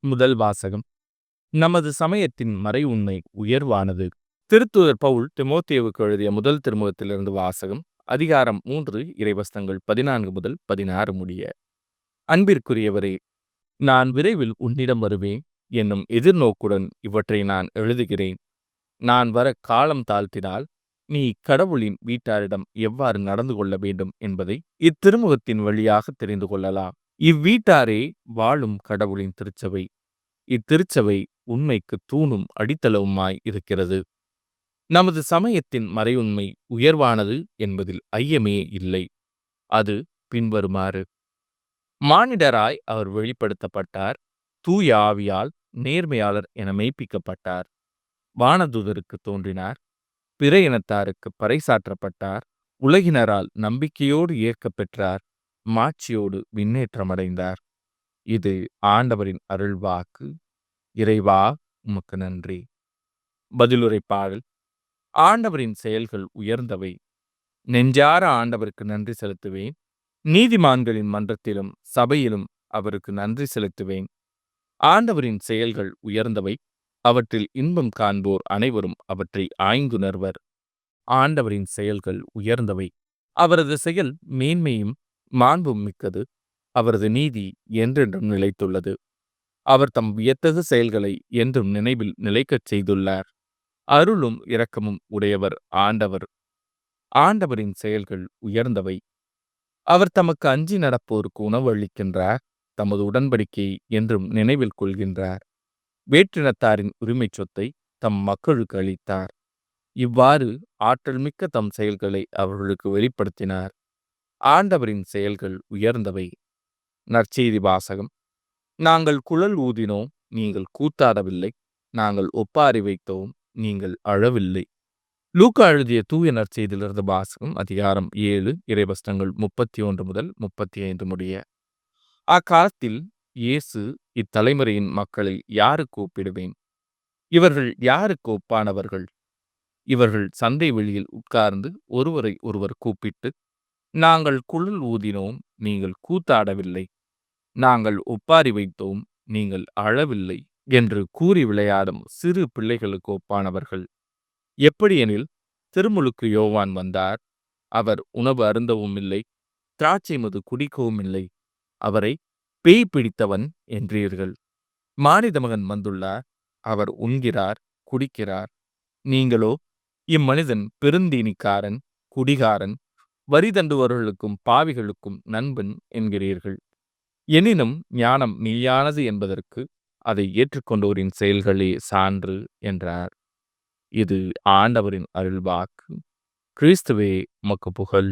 முதல் வாசகம். நமது சமயத்தின் மறை உண்மை உயர்வானது. திருத்தூதர் பவுல் திமோத்தேயுவுக்கு எழுதிய முதல் திருமுகத்திலிருந்து வாசகம். அதிகாரம் 3 இறைவசனங்கள் 14 முதல் 16 முடிய. அன்பிற்குரியவரே, நான் விரைவில் உன்னிடம் வருவேன் என்னும் எதிர்நோக்குடன் இவற்றை நான் எழுதுகிறேன். நான் வர காலம் தாழ்த்தினால் நீ கடவுளின் வீட்டாரிடம் எவ்வாறு நடந்து கொள்ள வேண்டும் என்பதை இத்திருமுகத்தின் வழியாக தெரிந்து கொள்ளலாம். இவ்வீட்டாரே வாழும் கடவுளின் திருச்சபை. இத்திருச்சபை உண்மைக்கு தூணும் அடித்தளவுமாய் இருக்கிறது. நமது சமயத்தின் மறையுண்மை உயர்வானது என்பதில் ஐயமே இல்லை. அது பின்வருமாறு: மானிடராய் அவர் வெளிப்படுத்தப்பட்டார். தூய ஆவியால் நேர்மையாளர் என மெய்ப்பிக்கப்பட்டார். வானதூதருக்கு தோன்றினார். பிற இனத்தாருக்கு பறைசாற்றப்பட்டார். உலகினரால் நம்பிக்கையோடு ஏற்கப் பெற்றார். மாட்சியோடு விண்ணேற்றமடைந்தார். இது ஆண்டவரின் அருள்வாக்கு. இறைவா, உமக்கு நன்றி. பதிலுரை பாடல். ஆண்டவரின் செயல்கள் உயர்ந்தவை. நெஞ்சார ஆண்டவருக்கு நன்றி செலுத்துவேன். நீதிமான்களின் மன்றத்திலும் சபையிலும் அவருக்கு நன்றி செலுத்துவேன். ஆண்டவரின் செயல்கள் உயர்ந்தவை. அவற்றில் இன்பம் காண்போர் அனைவரும் அவற்றை ஆய்ந்துணர்வர். ஆண்டவரின் செயல்கள் உயர்ந்தவை. அவரது செயல் மேன்மையும் மாண்பும் மிக்கது. அவரது நீதி என்றென்றும் நிலைத்துள்ளது. அவர் தம் வியத்தகு செயல்களை என்றும் நினைவில் நிலைக்கச் செய்துள்ளார். அருளும் இரக்கமும் உடையவர் ஆண்டவர். ஆண்டவரின் செயல்கள் உயர்ந்தவை. அவர் தமக்கு அஞ்சி நடப்போருக்கு உணவு அளிக்கின்றார். தமது உடன்படிக்கையை என்றும் நினைவில் கொள்கின்றார். வேற்றினத்தாரின் உரிமை சொத்தை தம் மக்களுக்கு அளித்தார். இவ்வாறு ஆற்றல் மிக்க தம் செயல்களை அவர்களுக்கு வெளிப்படுத்தினார். ஆண்டவரின் செயல்கள் உயர்ந்தவை. நற்செய்தி வாசகம். நாங்கள் குழல் ஊதினோம், நீங்கள் கூத்தாடவில்லை. நாங்கள் ஒப்பாரி வைத்தோம், நீங்கள் அழவில்லை. லூக்கா எழுதிய தூய நற்செய்தியிலிருந்து வாசகம். அதிகாரம் 7 இறைவசனங்கள் 31 முதல் 35 முடிய. அக்காலத்தில் இயேசு இத்தலைமுறையின் மக்களை யாருக்கு ஒப்பிடுவேன்? இவர்கள் யாருக்கு ஒப்பானவர்கள்? இவர்கள் சந்தை வெளியில் உட்கார்ந்து ஒருவரை ஒருவர் கூப்பிட்டு, நாங்கள் குழல் ஊதினோம், நீங்கள் கூத்தாடவில்லை. நாங்கள் ஒப்பாரி வைத்தோம், நீங்கள் அழவில்லை என்று கூறி விளையாடும் சிறு பிள்ளைகளுக்கு ஒப்பானவர்கள். எப்படியெனில், திருமுழுக்கு யோவான் வந்தார். அவர் உணவு அருந்தவும் இல்லை, திராட்சை மது குடிக்கவும் இல்லை. அவரை பேய் பிடித்தவன் என்றீர்கள். மானிட மகன் வந்துள்ளார். அவர் உண்கிறார், குடிக்கிறார். நீங்களோ இம்மனிதன் பெருந்தீனிக்காரன், குடிகாரன், வரி தண்டுபவர்களுக்கும் பாவிகளுக்கும் நண்பன் என்கிறீர்கள். எனினும் ஞானம் மெய்யானது என்பதற்கு அதை ஏற்றுக்கொண்டோரின் செயல்களே சான்று என்றார். இது ஆண்டவரின் அருள்வாக்கு. கிறிஸ்துவே, உமக்கு புகழ்.